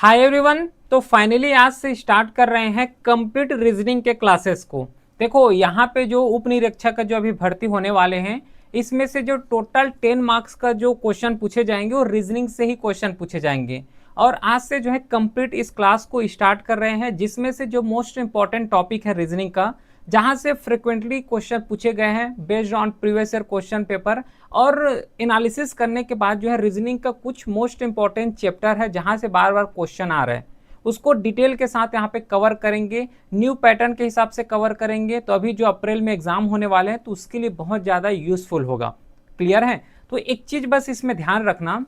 Hi everyone. तो finally आज से स्टार्ट कर रहे हैं कंप्लीट रीजनिंग के क्लासेस को। देखो यहाँ पे जो उप निरीक्षक जो अभी भर्ती होने वाले हैं, इसमें से जो टोटल 10 मार्क्स का जो क्वेश्चन पूछे जाएंगे वो रीजनिंग से ही क्वेश्चन पूछे जाएंगे। और आज से जो है कंप्लीट इस क्लास को स्टार्ट कर रहे हैं, जिसमें से जो मोस्ट इंपॉर्टेंट टॉपिक है रीजनिंग का, जहां से फ्रिक्वेंटली क्वेश्चन पूछे गए हैं based on previous year question paper, और एनालिसिस करने के बाद जो है रीजनिंग का कुछ मोस्ट इंपॉर्टेंट चैप्टर है जहां से बार बार क्वेश्चन आ रहे हैं, उसको डिटेल के साथ यहाँ पे कवर करेंगे। न्यू पैटर्न के हिसाब से कवर करेंगे। तो अभी जो अप्रैल में एग्जाम होने वाले हैं तो उसके लिए बहुत ज़्यादा यूजफुल होगा। क्लियर है? तो एक चीज़ बस इसमें ध्यान रखना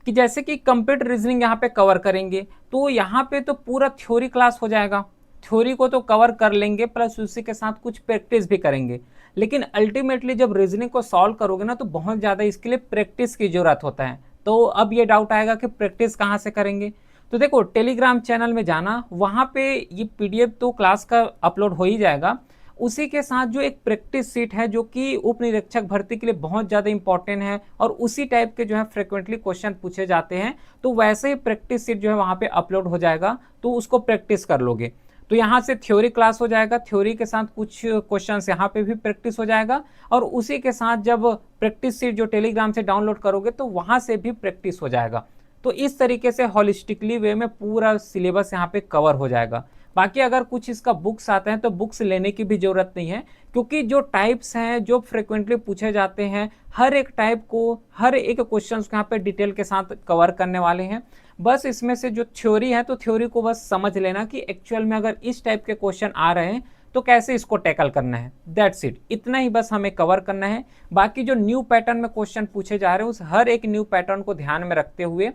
कि जैसे कि कंप्लीट रीजनिंग यहाँ पे कवर करेंगे तो यहाँ पे तो पूरा थ्योरी क्लास हो जाएगा। थ्योरी को तो कवर कर लेंगे, प्लस उसी के साथ कुछ प्रैक्टिस भी करेंगे। लेकिन अल्टीमेटली जब रीजनिंग को सॉल्व करोगे ना तो बहुत ज़्यादा इसके लिए प्रैक्टिस की ज़रूरत होता है। तो अब ये डाउट आएगा कि प्रैक्टिस कहाँ से करेंगे। तो देखो, टेलीग्राम चैनल में जाना, वहाँ पे ये पीडीएफ तो क्लास का अपलोड हो ही जाएगा। उसी के साथ जो एक प्रैक्टिस सीट है जो कि उप निरीक्षक भर्ती के लिए बहुत ज़्यादा इंपॉर्टेंट है और उसी टाइप के जो है फ्रिक्वेंटली क्वेश्चन पूछे जाते हैं, तो वैसे ही प्रैक्टिस सीट जो है वहाँ पे अपलोड हो जाएगा, तो उसको प्रैक्टिस कर लोगे। तो यहाँ से थ्योरी क्लास हो जाएगा, थ्योरी के साथ कुछ क्वेश्चंस यहाँ पे भी प्रैक्टिस हो जाएगा, और उसी के साथ जब प्रैक्टिस सीट जो टेलीग्राम से डाउनलोड करोगे तो वहाँ से भी प्रैक्टिस हो जाएगा। तो इस तरीके से हॉलिस्टिकली वे में पूरा सिलेबस यहाँ पे कवर हो जाएगा। बाकी अगर कुछ इसका बुक्स आते हैं तो बुक्स लेने की भी ज़रूरत नहीं है, क्योंकि जो टाइप्स हैं जो फ्रिक्वेंटली पूछे जाते हैं, हर एक टाइप को, हर एक क्वेश्चन को यहाँ पे डिटेल के साथ कवर करने वाले हैं। बस इसमें से जो थ्योरी है तो थ्योरी को बस समझ लेना कि एक्चुअल में अगर इस टाइप के क्वेश्चन आ रहे हैं तो कैसे इसको टैकल करना है। दैट्स इट, इतना ही बस हमें कवर करना है। बाकी जो न्यू पैटर्न में क्वेश्चन पूछे जा रहे हैं उस हर एक न्यू पैटर्न को ध्यान में रखते हुए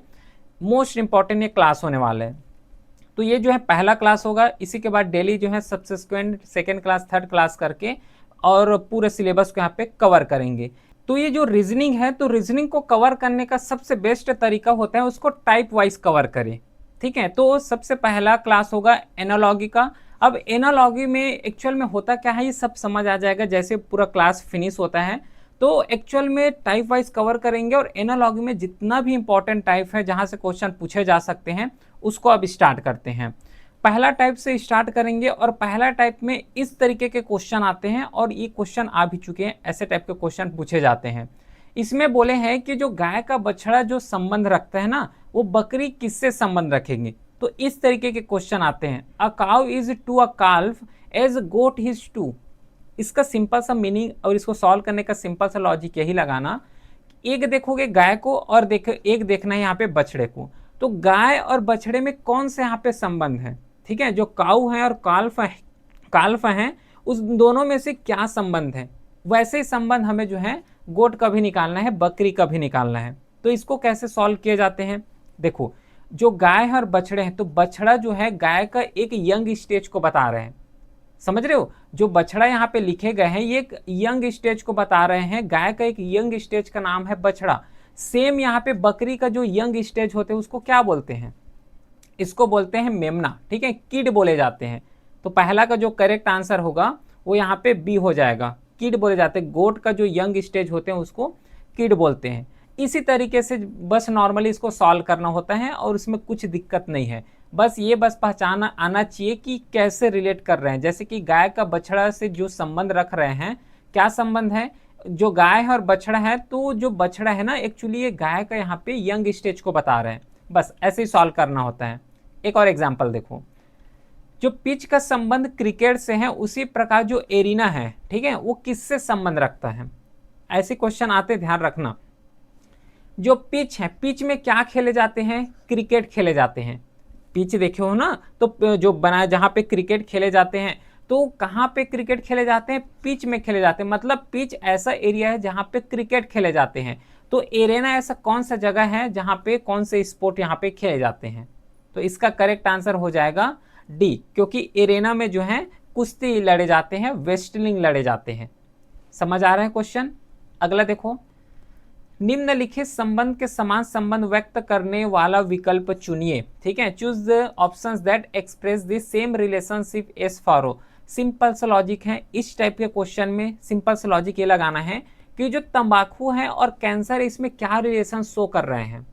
मोस्ट इंपॉर्टेंट ये क्लास होने वाला है। तो ये जो है पहला क्लास होगा। इसी के बाद डेली जो है subsequent second class, third class करके और पूरे सिलेबस को यहाँ पे कवर करेंगे। तो ये जो रीजनिंग है, तो रीजनिंग को कवर करने का सबसे बेस्ट तरीका होता है उसको टाइप वाइज कवर करें। ठीक है, तो सबसे पहला क्लास होगा एनालॉगी का। अब एनालॉगी में एक्चुअल में होता क्या है ये सब समझ आ जाएगा जैसे पूरा क्लास फिनिश होता है। तो एक्चुअल में टाइप वाइज कवर करेंगे, और एनालॉगी में जितना भी इंपॉर्टेंट टाइप है जहां से क्वेश्चन पूछे जा सकते हैं उसको अब स्टार्ट करते हैं। पहला टाइप से स्टार्ट करेंगे, और पहला टाइप में इस तरीके के क्वेश्चन आते हैं, और ये क्वेश्चन आ भी चुके हैं, ऐसे टाइप के क्वेश्चन पूछे जाते हैं। इसमें बोले हैं कि जो गाय का बछड़ा जो संबंध रखता है ना, वो बकरी किससे संबंध रखेंगे। तो इस तरीके के क्वेश्चन आते हैं। A cow is to a calf as goat his two. इसका सिंपल सा मीनिंग और इसको सॉल्व करने का सिंपल सा लॉजिक यही लगाना, एक देखोगे गाय को और एक देखना है यहाँ पे बछड़े को। तो गाय और बछड़े में कौन से यहाँ पे संबंध है, ठीक है, जो काऊ है और काल्फ है, उस दोनों में से क्या संबंध है। वैसे ही संबंध हमें जो है गोट का भी निकालना है, बकरी का भी निकालना है। तो इसको कैसे सॉल्व किए जाते हैं, देखो, जो गाय है और बछड़े हैं, तो बछड़ा जो है गाय का एक यंग स्टेज को बता रहे हैं। समझ रहे हो, जो बछड़ा यहाँ पे लिखे गए हैं ये एक यंग स्टेज को बता रहे हैं। गाय का एक यंग स्टेज का नाम है बछड़ा। सेम यहाँ पे बकरी का जो यंग स्टेज होते हैं उसको क्या बोलते हैं, इसको बोलते हैं मेमना। ठीक है, किड बोले जाते हैं। तो पहला का जो करेक्ट आंसर होगा वो यहाँ पे बी हो जाएगा, किड बोले जाते हैं। गोट का जो यंग स्टेज होते हैं उसको किड बोलते हैं। इसी तरीके से बस नॉर्मली इसको सॉल्व करना होता है, और उसमें कुछ दिक्कत नहीं है। बस ये बस पहचान आना चाहिए कि कैसे रिलेट कर रहे हैं। जैसे कि गाय का बछड़ा से जो संबंध रख रहे हैं, क्या संबंध है, जो गाय है और बछड़ा है, तो जो बछड़ा है ना एक्चुअली ये गाय का यहाँ पे यंग स्टेज को बता रहे हैं। बस ऐसे ही सॉल्व करना होता है। एक और एग्जाम्पल देखो, जो पिच का संबंध क्रिकेट से है, उसी प्रकार जो एरिना है, ठीक है, वो किससे संबंध रखता है। ऐसे क्वेश्चन आते, ध्यान रखना। जो पिच है, पिच में क्या खेले जाते हैं, क्रिकेट खेले जाते हैं। पिच देखे हो ना, तो जो बना जहाँ पे क्रिकेट खेले जाते हैं, तो कहाँ पे क्रिकेट खेले जाते हैं, पिच में खेले जाते हैं। मतलब पिच ऐसा एरिया है जहाँ पे क्रिकेट खेले जाते हैं। तो एरेना ऐसा कौन सा जगह है जहाँ पे कौन से स्पोर्ट यहाँ पे खेले जाते हैं। तो इसका करेक्ट आंसर हो जाएगा डी, क्योंकि एरेना में जो है कुश्ती लड़े जाते हैं, वेस्टलिंग लड़े जाते हैं। समझ आ रहा है क्वेश्चन। अगला देखो, निम्नलिखित संबंध के समान संबंध व्यक्त करने वाला विकल्प चुनिए। ठीक है, choose the options that express the same relationship as follow. Simple सा लॉजिक है इस टाइप के क्वेश्चन में। सिंपल सा लॉजिक ये लगाना है कि जो तंबाकू है और कैंसर, इसमें क्या रिलेशन शो कर रहे हैं।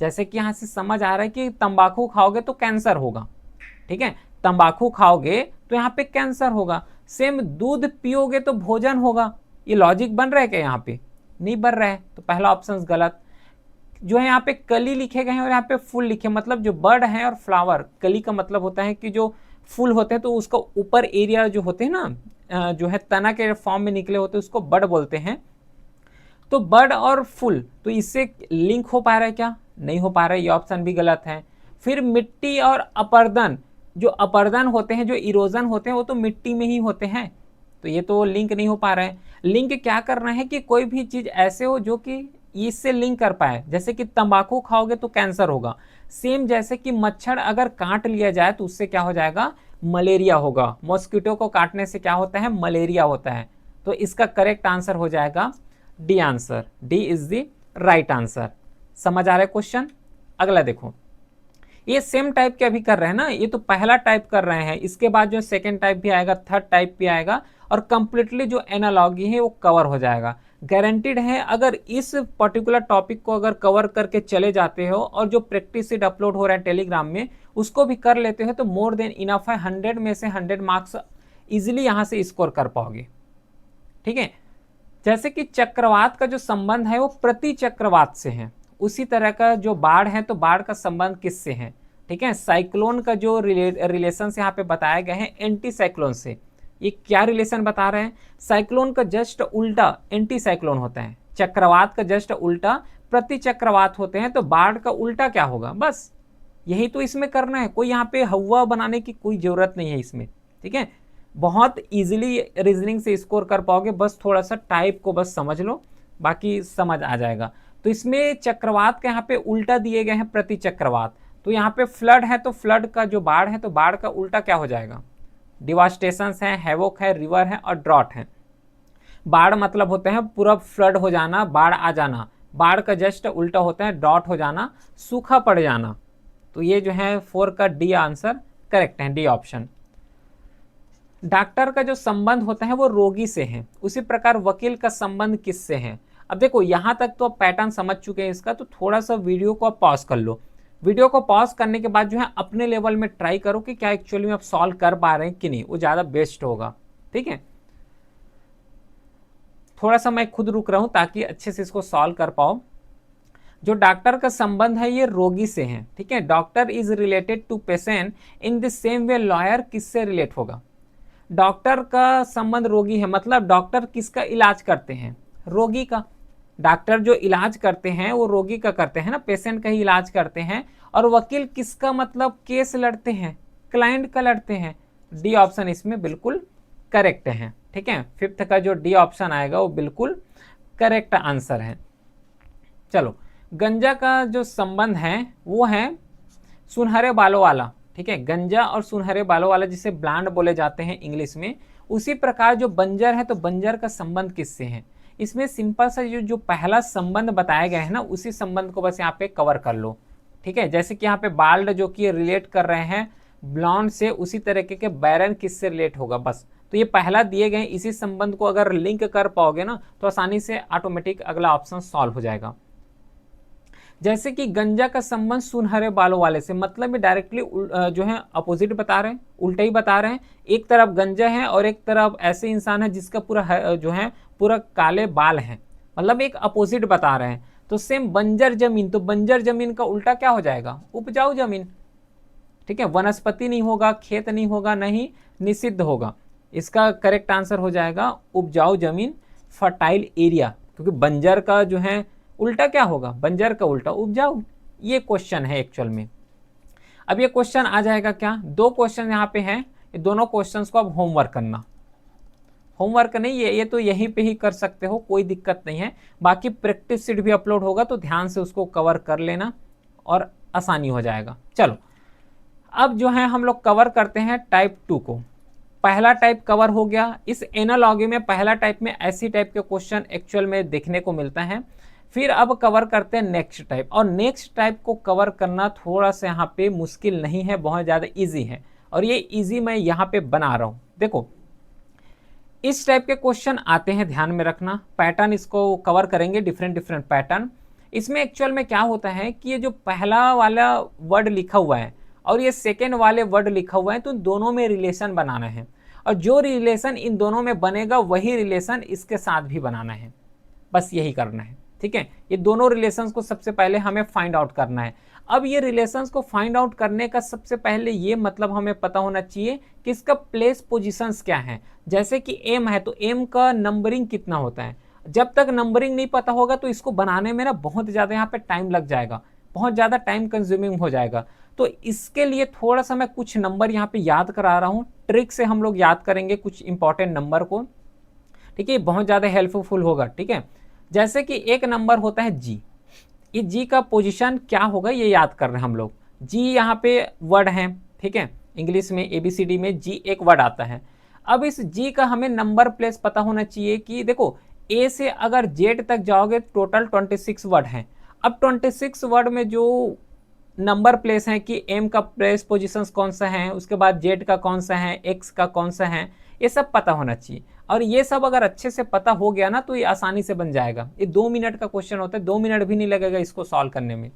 जैसे कि यहाँ से समझ आ रहा है कि तंबाकू खाओगे तो कैंसर होगा, ठीक है, तंबाकू खाओगे तो यहाँ पे कैंसर होगा। सेम दूध पियोगे तो भोजन होगा। ये लॉजिक बन रहा है क्या? यहाँ पे नहीं बन रहा है, तो पहला ऑप्शन गलत। जो है यहाँ पे कली लिखे गए हैं और यहाँ पे फूल लिखे, मतलब जो बर्ड है और फ्लावर, कली का मतलब होता है कि जो फूल होते हैं तो उसका ऊपर एरिया जो होते हैं ना, जो है तना के फॉर्म में निकले होते हैं, उसको बर्ड बोलते हैं। तो बर्ड और फुल, तो इससे लिंक हो पा रहा है क्या? नहीं हो पा रहा है, ये ऑप्शन भी गलत है। फिर मिट्टी और अपर्दन, जो अपर्दन होते हैं, जो इरोजन होते हैं, वो तो मिट्टी में ही होते हैं, तो ये तो लिंक नहीं हो पा रहा है। लिंक क्या करना है कि कोई भी चीज ऐसे हो जो कि इससे लिंक कर पाए, जैसे कि तंबाकू खाओगे तो कैंसर होगा। सेम जैसे कि मच्छर अगर काट लिया जाए तो उससे क्या हो जाएगा? मलेरिया होगा। मॉस्किटो को काटने से क्या होता है? मलेरिया होता है। तो इसका करेक्ट आंसर हो जाएगा D answer. D is the right answer. समझ आ रहा है क्वेश्चन? अगला देखो, ये सेम टाइप के अभी कर रहे हैं ना, ये तो पहला टाइप कर रहे हैं, इसके बाद जो सेकंड टाइप भी आएगा, थर्ड टाइप भी आएगा, और कंप्लीटली जो एनालॉगी है वो कवर हो जाएगा, गारंटीड है। अगर इस पर्टिकुलर टॉपिक को अगर कवर करके चले जाते हो और जो प्रैक्टिस सीट अपलोड हो रहा है टेलीग्राम में उसको भी कर लेते हो तो मोर देन इनफ है, 100 में से 100 मार्क्स इजिली यहां से स्कोर कर पाओगे, ठीक है। जैसे कि चक्रवात का जो संबंध है वो प्रति चक्रवात से है, उसी तरह का जो बाढ़ है तो बाढ़ का संबंध किससे है, ठीक है। साइक्लोन का जो रिलेशन यहाँ पे बताया गया है एंटी साइक्लोन से। ये क्या रिलेशन बता रहे हैं? साइक्लोन का जस्ट उल्टा एंटी साइक्लोन होता है, चक्रवात का जस्ट उल्टा प्रति चक्रवात होते हैं, तो बाढ़ का उल्टा क्या होगा? बस यही तो इसमें करना है, कोई यहाँ पे हवा बनाने की कोई जरूरत नहीं है इसमें, ठीक है। बहुत इजीली रीजनिंग से स्कोर कर पाओगे, बस थोड़ा सा टाइप को बस समझ लो, बाकी समझ आ जाएगा। तो इसमें चक्रवात के यहाँ पे उल्टा दिए गए हैं प्रति चक्रवात, तो यहाँ पे फ्लड है तो फ्लड का जो बाढ़ है तो बाढ़ का उल्टा क्या हो जाएगा? डिवास्टेशन है, हैवोक है, रिवर है और ड्रॉट है। बाढ़ मतलब होते हैं पूरा फ्लड हो जाना, बाढ़ आ जाना, बाढ़ का जस्ट उल्टा होता है ड्रॉट हो जाना, सूखा पड़ जाना। तो ये जो है 4 का डी आंसर करेक्ट है, डी ऑप्शन। डॉक्टर का जो संबंध होता है वो रोगी से है, उसी प्रकार वकील का संबंध किससे है? अब देखो यहाँ तक तो आप पैटर्न समझ चुके हैं इसका, तो थोड़ा सा वीडियो को आप पॉज कर लो। वीडियो को पॉज करने के बाद जो है अपने लेवल में ट्राई करो कि क्या एक्चुअली में आप सॉल्व कर पा रहे हैं कि नहीं, वो ज़्यादा बेस्ट होगा, ठीक है। थोड़ा सा मैं खुद रुक रहा हूँ ताकि अच्छे से इसको सॉल्व कर पाओ। जो डॉक्टर का संबंध है ये रोगी से है, ठीक है। Doctor is related to patient in the same way lawyer किससे रिलेट होगा? डॉक्टर का संबंध रोगी है, मतलब डॉक्टर किसका इलाज करते हैं? रोगी का। डॉक्टर जो इलाज करते हैं वो रोगी का करते हैं ना, पेशेंट का ही इलाज करते हैं। और वकील किसका, मतलब केस लड़ते हैं, क्लाइंट का लड़ते हैं। डी ऑप्शन इसमें बिल्कुल करेक्ट है, ठीक है। फिफ्थ का जो डी ऑप्शन आएगा वो बिल्कुल करेक्ट आंसर है। चलो, गंजा का जो संबंध है वो है सुनहरे बालों वाला, ठीक है। गंजा और सुनहरे बालों वाला जिसे ब्लांड बोले जाते हैं इंग्लिश में, उसी प्रकार जो बंजर है तो बंजर का संबंध किससे है? इसमें सिंपल सा जो पहला संबंध बताया गया है ना, उसी संबंध को बस यहाँ पे कवर कर लो, ठीक है। जैसे कि यहाँ पे बाल्ड जो कि रिलेट कर रहे हैं ब्लॉन्ड से, उसी तरीके के बैरन किससे रिलेट होगा, बस। तो ये पहला दिए गए इसी संबंध को अगर लिंक कर पाओगे ना तो आसानी से ऑटोमेटिक अगला ऑप्शन सॉल्व हो जाएगा। जैसे कि गंजा का संबंध सुनहरे बालों वाले से, मतलब ये डायरेक्टली जो है अपोजिट बता रहे हैं, उल्टा ही बता रहे हैं। एक तरफ गंजा है और एक तरफ ऐसे इंसान है जिसका पूरा जो है पूरा काले बाल हैं, मतलब एक अपोजिट बता रहे हैं। तो सेम बंजर जमीन, तो बंजर जमीन का उल्टा क्या हो जाएगा? उपजाऊ जमीन, ठीक है। वनस्पति नहीं होगा, खेत नहीं होगा, नहीं निषिद्ध होगा। इसका करेक्ट आंसर हो जाएगा उपजाऊ जमीन, फर्टाइल एरिया, क्योंकि बंजर का जो है उल्टा क्या होगा? बंजर का उल्टा उपजाऊ। ये क्वेश्चन है एक्चुअल में। अब ये क्वेश्चन आ जाएगा क्या? 2 क्वेश्चन यहाँ पे हैं, ये दोनों क्वेश्चंस को अब होमवर्क करना। होमवर्क नहीं, ये तो यहीं पे ही कर सकते हो, कोई दिक्कत नहीं है। बाकी प्रैक्टिस सीट भी अपलोड होगा तो ध्यान से उसको कवर कर लेना और आसानी हो जाएगा। चलो, अब जो है हम लोग कवर करते हैं टाइप 2 को। पहला टाइप कवर हो गया। इस एनालॉजी में पहला टाइप में ऐसी टाइप के क्वेश्चन एक्चुअल में देखने को मिलता है। फिर अब कवर करते हैं नेक्स्ट टाइप, और नेक्स्ट टाइप को कवर करना थोड़ा सा यहाँ पे मुश्किल नहीं है, बहुत ज़्यादा इजी है, और ये इजी मैं यहाँ पे बना रहा हूँ। देखो, इस टाइप के क्वेश्चन आते हैं, ध्यान में रखना। पैटर्न इसको कवर करेंगे, डिफरेंट डिफरेंट पैटर्न। इसमें एक्चुअल में क्या होता है कि ये जो पहला वाला वर्ड लिखा हुआ है और ये सेकेंड वाले वर्ड लिखा हुआ है, तो दोनों में रिलेशन बनाना है, और जो रिलेशन इन दोनों में बनेगा वही रिलेशन इसके साथ भी बनाना है। बस यही करना है, ठीक है। ये दोनों रिलेशंस को सबसे पहले हमें फाइंड आउट करना है। अब ये रिलेशंस को फाइंड आउट करने का सबसे पहले ये मतलब हमें पता होना चाहिए कि इसका प्लेस पोजीशंस क्या है। जैसे कि एम है तो एम का नंबरिंग कितना होता है। जब तक नंबरिंग नहीं पता होगा तो इसको बनाने में ना बहुत ज़्यादा यहाँ पे टाइम लग जाएगा, बहुत ज़्यादा टाइम कंज्यूमिंग हो जाएगा। तो इसके लिए थोड़ा सा मैं कुछ नंबर यहाँ पे याद करा रहा हूँ, ट्रिक से हम लोग याद करेंगे कुछ इंपॉर्टेंट नंबर को, ठीक है। बहुत ज़्यादा हेल्पफुल होगा, ठीक है। जैसे कि एक नंबर होता है जी, इस जी का पोजीशन क्या होगा ये याद कर रहे हैं हम लोग। जी यहाँ पे वर्ड है, ठीक है, इंग्लिश में ABCD में जी एक वर्ड आता है। अब इस जी का हमें नंबर प्लेस पता होना चाहिए कि देखो ए से अगर जेड तक जाओगे टोटल 26 वर्ड हैं। अब 26 वर्ड में जो नंबर प्लेस है कि एम का प्लेस पोजीशंस कौन सा है, उसके बाद जेड का कौन सा है, एक्स का कौन सा है, ये सब पता होना चाहिए। और ये सब अगर अच्छे से पता हो गया ना तो ये आसानी से बन जाएगा। ये 2 मिनट का क्वेश्चन होता है, 2 मिनट भी नहीं लगेगा इसको सॉल्व करने में।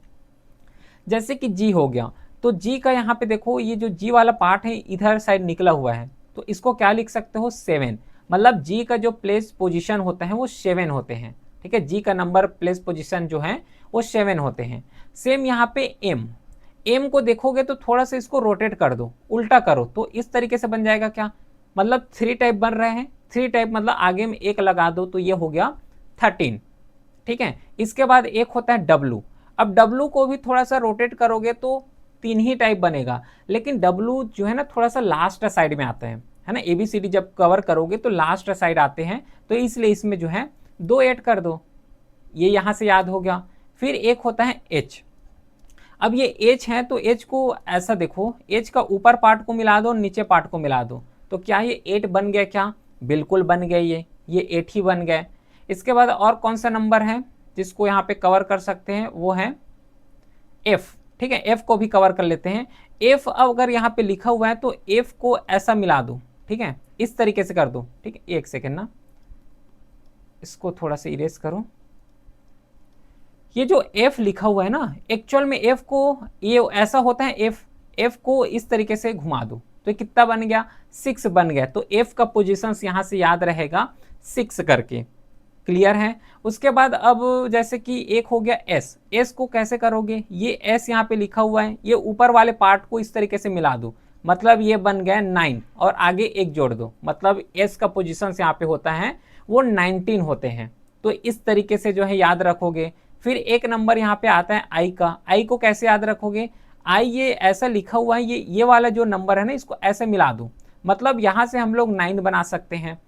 जैसे कि जी हो गया, तो जी का यहाँ पे देखो ये जो जी वाला पार्ट है इधर साइड निकला हुआ है, तो इसको क्या लिख सकते हो 7। मतलब जी का जो प्लेस पोजीशन होता है वो 7 होते हैं, ठीक है। जी का नंबर प्लेस पोजीशन जो है वो 7 होते हैं। सेम यहाँ पे एम, एम को देखोगे तो थोड़ा सा इसको रोटेट कर दो, उल्टा करो, तो इस तरीके से बन जाएगा क्या, मतलब 3 टाइप बन रहे हैं। 3 टाइप मतलब आगे में एक लगा दो तो ये हो गया 13, ठीक है। इसके बाद एक होता है डब्लू। अब डब्लू को भी थोड़ा सा रोटेट करोगे तो 3 ही टाइप बनेगा, लेकिन डब्लू जो है ना थोड़ा सा लास्ट साइड में आता है ना। ABCD जब कवर करोगे तो लास्ट साइड आते हैं, तो इसलिए इसमें जो है 2 ऐड कर दो, ये यहाँ से याद हो गया। फिर एक होता है एच। अब ये एच है तो एच को ऐसा देखो, एच का ऊपर पार्ट को मिला दो, नीचे पार्ट को मिला दो, तो क्या ये 8 बन गया क्या, बिल्कुल बन गए, ये 8 ही बन गए। इसके बाद और कौन सा नंबर है जिसको यहाँ पे कवर कर सकते हैं, वो है एफ, ठीक है। एफ को भी कवर कर लेते हैं। एफ अगर यहाँ पे लिखा हुआ है तो एफ को ऐसा मिला दो, ठीक है, इस तरीके से कर दो, ठीक है। एक सेकेंड ना, इसको थोड़ा सा इरेज करो। ये जो एफ लिखा हुआ है ना, एक्चुअल में एफ को ये ऐसा होता है, एफ को इस तरीके से घुमा दो तो ये कितना बन गया, 6 बन गया। तो एफ का पोजीशंस यहाँ से याद रहेगा 6 करके, क्लियर है। उसके बाद अब जैसे कि एक हो गया एस, एस को कैसे करोगे, ये एस यहाँ पे लिखा हुआ है, ये ऊपर वाले पार्ट को इस तरीके से मिला दो, मतलब ये बन गया 9, और आगे एक जोड़ दो, मतलब एस का पोजीशंस यहाँ पे होता है वो 19 होते हैं। तो इस तरीके से जो है याद रखोगे। फिर एक नंबर यहाँ पे आता है आई का, आई को कैसे याद रखोगे, आई ये ऐसा लिखा हुआ है, ये वाला जो नंबर है ना इसको ऐसे मिला दो, मतलब यहाँ से हम लोग 9 बना सकते हैं।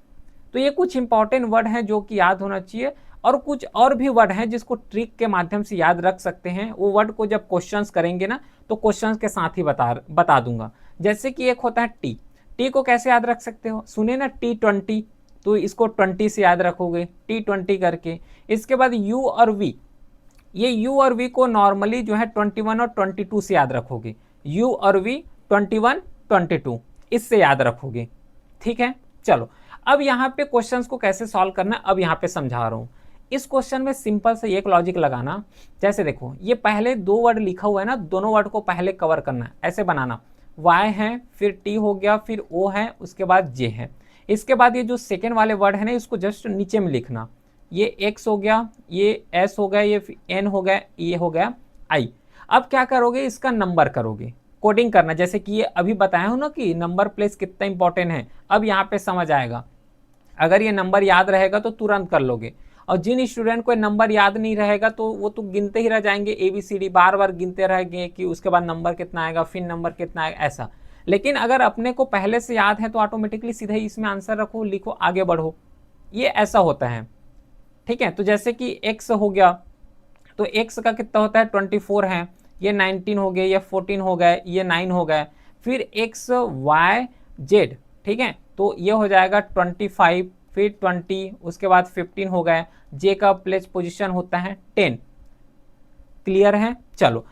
तो ये कुछ इंपॉर्टेंट वर्ड हैं जो कि याद होना चाहिए, और कुछ और भी वर्ड हैं जिसको ट्रिक के माध्यम से याद रख सकते हैं। वो वर्ड को जब क्वेश्चंस करेंगे ना तो क्वेश्चंस के साथ ही बता दूंगा। जैसे कि एक होता है टी, टी को कैसे याद रख सकते हो, सुने ना T20, तो इसको 20 से याद रखोगे, T20 करके। इसके बाद यू और वी, ये यू और वी को नॉर्मली जो है 21 और 22 से याद रखोगे, यू और वी 21 22 इससे याद रखोगे, ठीक है। चलो अब यहाँ पे क्वेश्चंस को कैसे सॉल्व करना है अब यहाँ पे समझा रहा हूँ। इस क्वेश्चन में सिंपल से एक लॉजिक लगाना, जैसे देखो ये पहले 2 वर्ड लिखा हुआ है ना, दोनों वर्ड को पहले कवर करना है, ऐसे बनाना, y है, फिर t हो गया, फिर o है, उसके बाद j है। इसके बाद ये जो सेकेंड वाले वर्ड है ना इसको जस्ट नीचे में लिखना, ये x हो गया, ये s हो गया, ये n हो गया, ये हो गया i। अब क्या करोगे, इसका नंबर करोगे, कोडिंग करना, जैसे कि ये अभी बताया हूँ ना कि नंबर प्लेस कितना इंपॉर्टेंट है। अब यहाँ पे समझ आएगा, अगर ये नंबर याद रहेगा तो तुरंत कर लोगे, और जिन स्टूडेंट को नंबर याद नहीं रहेगा तो वो तो गिनते ही रह जाएंगे, ABCD बार बार गिनते रहेंगे कि उसके बाद नंबर कितना आएगा, फिर नंबर कितना आएगा, ऐसा। लेकिन अगर अपने को पहले से याद है तो ऑटोमेटिकली सीधा ही इसमें आंसर रखो, लिखो, आगे बढ़ो, ये ऐसा होता है, ठीक है। तो जैसे कि x हो गया, तो x का कितना होता है 24 है, ये 19 हो गया, ये 14 हो गया, ये 9 हो गया, फिर x y z, ठीक है, तो ये हो जाएगा 25, फिर 20, उसके बाद 15 हो गया, j का प्लेस पोजीशन होता है 10, क्लियर है। चलो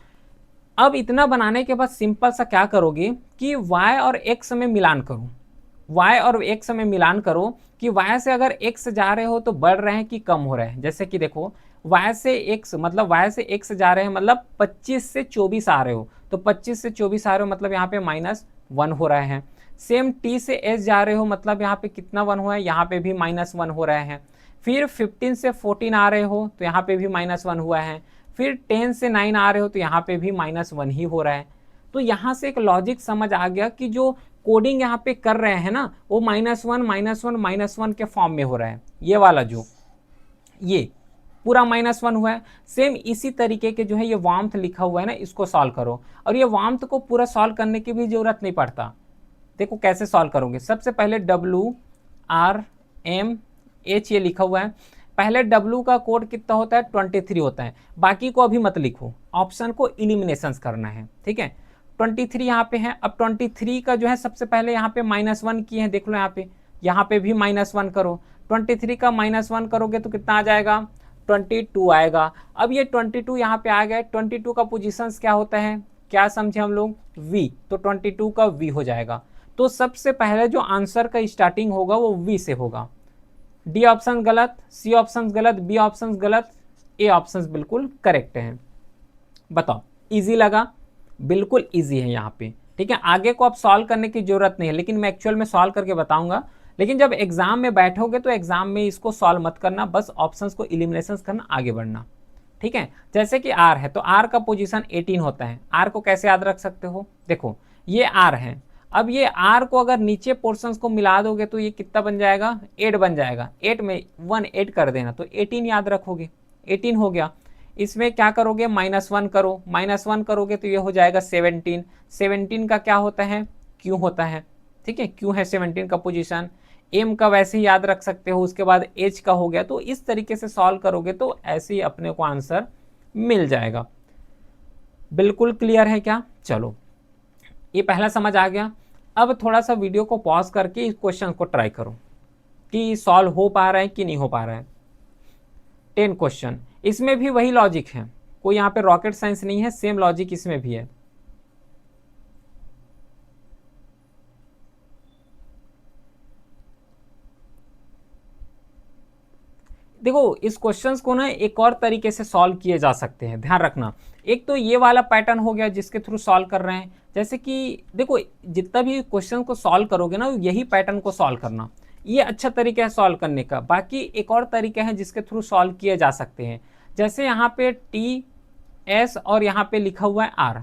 अब इतना बनाने के बाद सिंपल सा क्या करोगे कि y और x में मिलान करो, y और x में मिलान करो कि y से अगर x जा रहे हो तो बढ़ रहे हैं कि कम हो रहे हैं। जैसे कि देखो y से x मतलब y से x जा रहे हैं, मतलब 25 से 24 आ रहे हो, तो 25 से 24 आ रहे हो मतलब यहाँ पे -1 हो रहा है। सेम t से s जा रहे हो, मतलब यहाँ पे कितना 1 हुआ है, यहाँ पे भी -1 हो रहा है। फिर 15 से 14 आ रहे हो तो यहाँ पे भी -1 हुआ है। फिर 10 से 9 आ रहे हो तो यहाँ पे भी -1 ही हो रहा है। तो यहाँ से एक लॉजिक समझ आ गया कि जो कोडिंग यहाँ पे कर रहे हैं ना, वो -1 के फॉर्म में हो रहा है। ये वाला जो ये पूरा -1 हुआ है। सेम इसी तरीके के जो है ये वार्मथ लिखा हुआ है ना, इसको सॉल्व करो। और ये वार्मथ को पूरा सॉल्व करने की भी जरूरत नहीं पड़ता। देखो कैसे सॉल्व करोगे। सबसे पहले WRMH ये लिखा हुआ है। पहले W का कोड कितना होता है, 23 होता है। बाकी को अभी मत लिखो, ऑप्शन को इलिमिनेशन करना है, ठीक है। 23 यहाँ पे है। अब 23 का जो है सबसे पहले यहाँ पे -1 किए हैं, देख लो यहाँ पे भी -1 करो। 23 का -1 करोगे तो कितना आ जाएगा, 22 आएगा। अब ये 22 यहाँ पे आ गया। 22 का पोजीशन क्या होता है, क्या समझे हम लोग, V, तो 22 का V हो जाएगा। तो सबसे पहले जो आंसर का स्टार्टिंग होगा वो V से होगा। डी ऑप्शन गलत, सी ऑप्शन गलत, बी ऑप्शन गलत, ए ऑप्शन बिल्कुल करेक्ट है। बताओ, इजी लगा? बिल्कुल इजी है यहाँ पे, ठीक है। आगे को अब सॉल्व करने की जरूरत नहीं है, लेकिन मैं एक्चुअल में सॉल्व करके बताऊंगा। लेकिन जब एग्जाम में बैठोगे तो एग्जाम में इसको सॉल्व मत करना, बस ऑप्शंस को इलिमिनेशन करना, आगे बढ़ना, ठीक है। जैसे कि R है तो R का पोजीशन 18 होता है। R को कैसे याद रख सकते हो, देखो ये R है। अब ये R को अगर नीचे पोर्शंस को मिला दोगे तो ये कितना बन जाएगा, 8 बन जाएगा। 8 में 1 8 कर देना तो 18 याद रखोगे, 18 हो गया। इसमें क्या करोगे, -1 करो, -1 करोगे तो ये हो जाएगा 17। 17 का क्या होता है, Q होता है, ठीक है। Q है 17 का पोजीशन। M का वैसे ही याद रख सकते हो, उसके बाद H का हो गया। तो इस तरीके से सॉल्व करोगे तो ऐसे ही अपने को आंसर मिल जाएगा। बिल्कुल क्लियर है क्या? चलो, ये पहला समझ आ गया। अब थोड़ा सा वीडियो को पॉज करके इस क्वेश्चन को ट्राई करो कि सॉल्व हो पा रहा है कि नहीं हो पा रहा है। 10 क्वेश्चन, इसमें भी वही लॉजिक है, कोई यहाँ पे रॉकेट साइंस नहीं है, सेम लॉजिक इसमें भी है। देखो इस क्वेश्चंस को ना एक और तरीके से सॉल्व किए जा सकते हैं, ध्यान रखना। एक तो ये वाला पैटर्न हो गया जिसके थ्रू सॉल्व कर रहे हैं, जैसे कि देखो जितना भी क्वेश्चन को सॉल्व करोगे ना, यही पैटर्न को सॉल्व करना, ये अच्छा तरीका है सॉल्व करने का। बाकी एक और तरीका है जिसके थ्रू सॉल्व किए जा सकते हैं, जैसे यहाँ पे TS और यहाँ पे लिखा हुआ है R,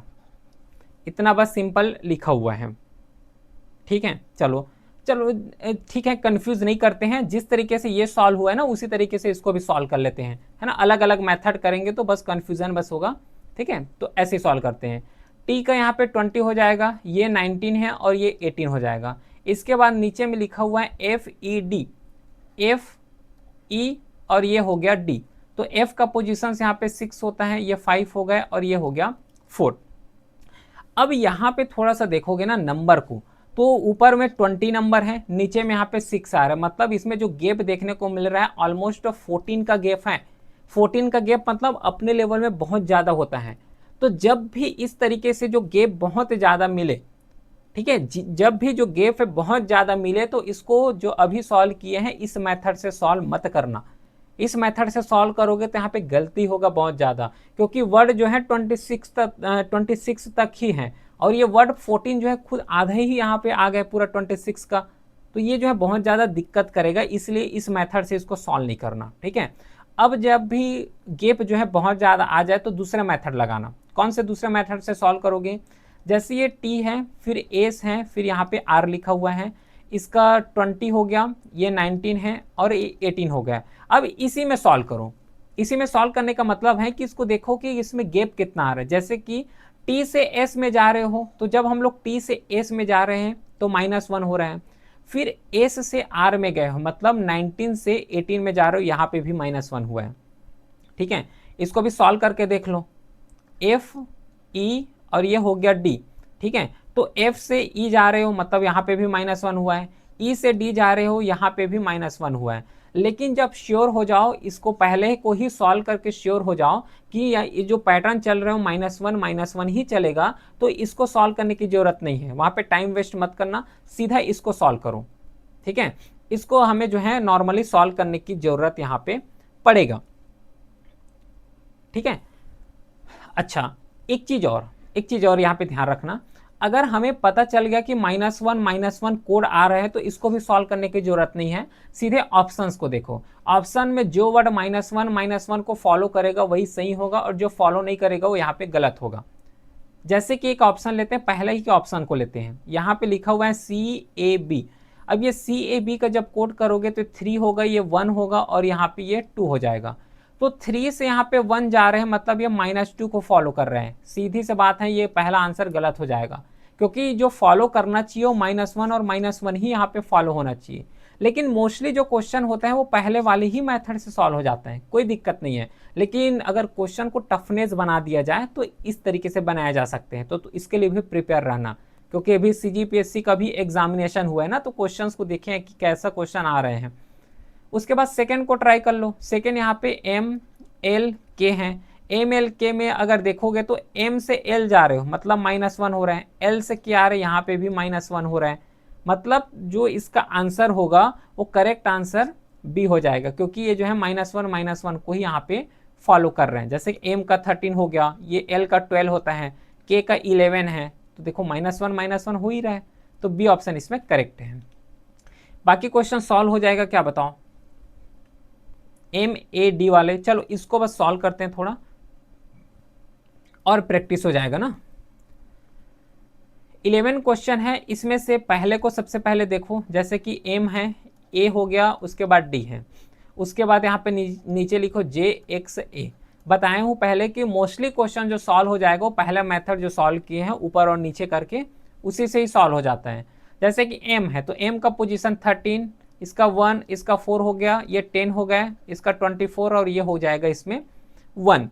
इतना बस सिंपल लिखा हुआ है, ठीक है। चलो चलो ठीक है, कंफ्यूज नहीं करते हैं। जिस तरीके से ये सॉल्व हुआ है ना, उसी तरीके से इसको भी सॉल्व कर लेते हैं, है ना। अलग अलग मेथड करेंगे तो बस कंफ्यूजन बस होगा, ठीक है। तो ऐसे सॉल्व करते हैं। T का यहाँ पे 20 हो जाएगा, ये 19 है और ये 18 हो जाएगा। इसके बाद नीचे में लिखा हुआ है FED, FE और ये हो गया D। तो F का पोजिशन यहाँ पे 6 होता है, ये 5 हो गया और ये हो गया 4। अब यहाँ पे थोड़ा सा देखोगे ना नंबर को, तो ऊपर में 20 नंबर है, नीचे में यहाँ पे 6 आ रहा है, मतलब इसमें जो गैप देखने को मिल रहा है ऑलमोस्ट 14 का गैप है। 14 का गैप मतलब अपने लेवल में बहुत ज़्यादा होता है। तो जब भी इस तरीके से जो गैप बहुत ज़्यादा मिले, ठीक है, जब भी जो गैप है बहुत ज़्यादा मिले, तो इसको जो अभी सॉल्व किए हैं इस मेथड से सॉल्व मत करना। इस मेथड से सॉल्व करोगे तो यहाँ पे गलती होगा बहुत ज़्यादा, क्योंकि वर्ड जो है 26 तक ही है और ये वर्ड 14 जो है खुद आधा ही यहाँ पे आ गया पूरा 26 का। तो ये जो है बहुत ज़्यादा दिक्कत करेगा, इसलिए इस मेथड से इसको सॉल्व नहीं करना, ठीक है। अब जब भी गैप जो है बहुत ज़्यादा आ जाए तो दूसरा मेथड लगाना। कौन से दूसरे मेथड से सॉल्व करोगे, जैसे ये T है, फिर S है, फिर यहाँ पे R लिखा हुआ है, इसका 20 हो गया, ये 19 है और ये 18 हो गया। अब इसी में सॉल्व करो। इसी में सॉल्व करने का मतलब है कि इसको देखो कि इसमें गैप कितना आ रहा है। जैसे कि T से S में जा रहे हो, तो जब हम लोग T से S में जा रहे हैं तो -1 हो रहा है। फिर S से R में गए हो, मतलब 19 से 18 में जा रहे हो, यहाँ पे भी -1 हुआ है, ठीक है। इसको भी सॉल्व करके देख लो। F E और ये हो गया D, ठीक है। तो F से E जा रहे हो, मतलब यहाँ पे भी -1 हुआ है। E से D जा रहे हो, यहाँ पे भी -1 हुआ है। लेकिन जब श्योर हो जाओ, इसको पहले को ही सॉल्व करके श्योर हो जाओ कि ये जो पैटर्न चल रहे हो -1 ही चलेगा, तो इसको सॉल्व करने की जरूरत नहीं है, वहाँ पे टाइम वेस्ट मत करना, सीधा इसको सॉल्व करो, ठीक है। इसको हमें जो है नॉर्मली सॉल्व करने की जरूरत यहाँ पे पड़ेगा। ठीक है। अच्छा, एक चीज और यहाँ पे ध्यान रखना, अगर हमें पता चल गया कि -1 कोड आ रहे हैं तो इसको भी सॉल्व करने की जरूरत नहीं है, सीधे ऑप्शंस को देखो। ऑप्शन में जो वर्ड -1 को फॉलो करेगा वही सही होगा, और जो फॉलो नहीं करेगा वो यहाँ पे गलत होगा। जैसे कि एक ऑप्शन लेते हैं, पहले ही के ऑप्शन को लेते हैं, यहाँ पे लिखा हुआ है CAB। अब ये CAB का जब कोड करोगे तो 3 होगा, ये 1 होगा, और यहाँ पे ये 2 हो जाएगा। तो 3 से यहाँ पे 1 जा रहे हैं, मतलब ये -2 को फॉलो कर रहे हैं। सीधी सी बात है, ये पहला आंसर गलत हो जाएगा, क्योंकि जो फॉलो करना चाहिए वो -1 और -1 ही यहाँ पे फॉलो होना चाहिए। लेकिन मोस्टली जो क्वेश्चन होते हैं वो पहले वाले ही मेथड से सॉल्व हो जाते हैं, कोई दिक्कत नहीं है। लेकिन अगर क्वेश्चन को टफनेस बना दिया जाए तो इस तरीके से बनाया जा सकते हैं, तो इसके लिए भी प्रिपेयर रहना, क्योंकि अभी CGPSC का भी एग्जामिनेशन हुआ है ना, तो क्वेश्चंस को देखें कि कैसा क्वेश्चन आ रहे हैं। उसके बाद सेकेंड को ट्राई कर लो। सेकेंड यहाँ पे MLK है। MLK में अगर देखोगे तो M से L जा रहे हो, मतलब -1 हो रहा है, L से क्या आ रहे हैं, यहाँ पे भी -1 हो रहा है, मतलब जो इसका आंसर होगा वो करेक्ट आंसर B हो जाएगा, क्योंकि ये जो है -1 को ही यहाँ पे फॉलो कर रहे हैं। जैसे M का 13 हो गया, ये L का 12 होता है, K का 11 है, तो देखो -1 हो ही रहा है, तो B ऑप्शन इसमें करेक्ट है। बाकी क्वेश्चन सॉल्व हो जाएगा क्या, बताओ। MAD वाले, चलो इसको बस सॉल्व करते हैं, थोड़ा और प्रैक्टिस हो जाएगा ना। 11 क्वेश्चन है, इसमें से पहले को सबसे पहले देखो, जैसे कि M है, A हो गया, उसके बाद D है, उसके बाद यहाँ पे नीचे लिखो JXA। बताया हूँ पहले कि मोस्टली क्वेश्चन जो सॉल्व हो जाएगा वो पहला मेथड जो सॉल्व किए हैं ऊपर और नीचे करके उसी से ही सॉल्व हो जाता है। जैसे कि M है तो M का पोजीशन 13, इसका 1, इसका 4 हो गया, ये 10 हो गया, इसका 24, और ये हो जाएगा इसमें 1।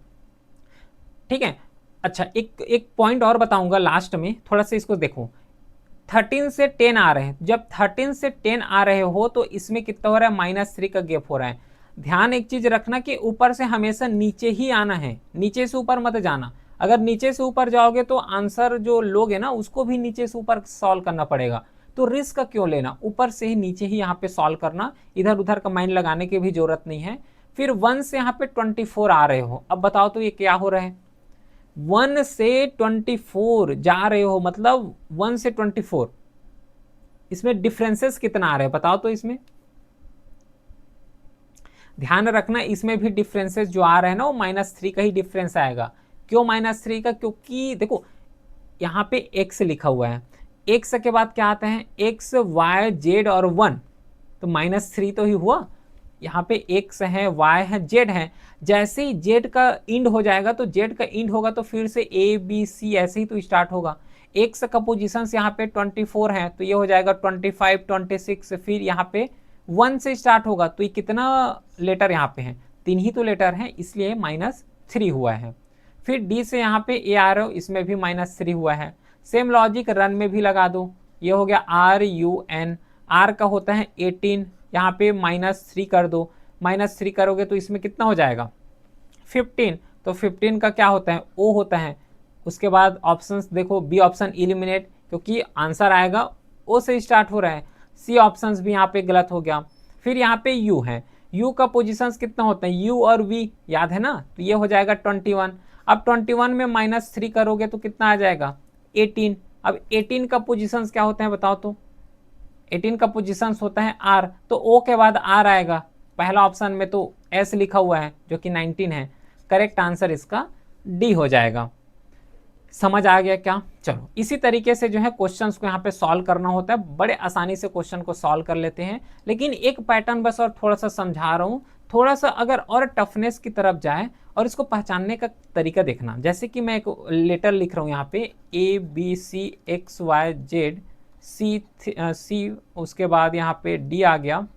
ठीक है। अच्छा, एक पॉइंट और बताऊंगा लास्ट में, थोड़ा सा इसको देखो। 13 से 10 आ रहे हैं, जब 13 से 10 आ रहे हो तो इसमें कितना हो रहा है, -3 का गैप हो रहा है। ध्यान एक चीज रखना कि ऊपर से हमेशा नीचे ही आना है, नीचे से ऊपर मत जाना। अगर नीचे से ऊपर जाओगे तो आंसर जो लोगे ना उसको भी नीचे से ऊपर सॉल्व करना पड़ेगा, तो रिस्क क्यों लेना, ऊपर से ही नीचे ही यहाँ पे सॉल्व करना, इधर उधर का माइंड लगाने की भी जरूरत नहीं है। फिर 1 से यहाँ पे 24 आ रहे हो, अब बताओ तो ये क्या हो रहा है, 1 से 24 जा रहे हो, मतलब 1 से 24, इसमें डिफरेंसेस कितना आ रहा है बताओ तो। इसमें ध्यान रखना, इसमें भी डिफरेंसेस जो आ रहे हैं ना वो -3 का ही डिफरेंस आएगा। क्यों -3 का, क्योंकि देखो यहाँ पे x लिखा हुआ है, x के बाद क्या आता है, x y z और 1, तो -3 तो ही हुआ। यहाँ पे x है, y है, z है, जैसे ही z का इंड हो जाएगा तो z का इंड होगा तो फिर से A B C ऐसे ही तो स्टार्ट होगा। x का पोजीशन यहाँ पे 24 है तो ये हो जाएगा 25, 26, फिर यहाँ पे 1 से स्टार्ट होगा, तो ये कितना लेटर यहाँ पे है, 3 ही तो लेटर है, इसलिए -3 हुआ है। फिर D से यहाँ पे A आ रहे हो, इसमें भी -3 हुआ है। सेम लॉजिक रन में भी लगा दो, ये हो गया RUN, R का होता है 18, यहाँ पे -3 कर दो, -3 करोगे तो इसमें कितना हो जाएगा 15, तो 15 का क्या होता है, O होता है। उसके बाद ऑप्शंस देखो, B ऑप्शन इलिमिनेट, क्योंकि आंसर आएगा O से स्टार्ट हो रहा है। C ऑप्शंस भी यहाँ पे गलत हो गया। फिर यहाँ पे U है, U का पोजीशंस कितना होता है, U और V याद है ना, तो ये हो जाएगा 21। अब 21 में -3 करोगे तो कितना आ जाएगा 18। अब 18 का पोजीशंस क्या होते हैं बताओ तो, 18 का पोजीशंस होता है R, तो O के बाद R आएगा। पहला ऑप्शन में तो S लिखा हुआ है जो कि 19 है, करेक्ट आंसर इसका D हो जाएगा। समझ आ गया क्या। चलो इसी तरीके से जो है क्वेश्चंस को यहाँ पे सॉल्व करना होता है, बड़े आसानी से क्वेश्चन को सॉल्व कर लेते हैं। लेकिन एक पैटर्न बस और थोड़ा सा समझा रहा हूँ, थोड़ा सा अगर और टफनेस की तरफ जाए और इसको पहचानने का तरीका देखना। जैसे कि मैं एक लेटर लिख रहा हूँ यहाँ पे ABCXYZ C, उसके बाद यहाँ पे D आ गया,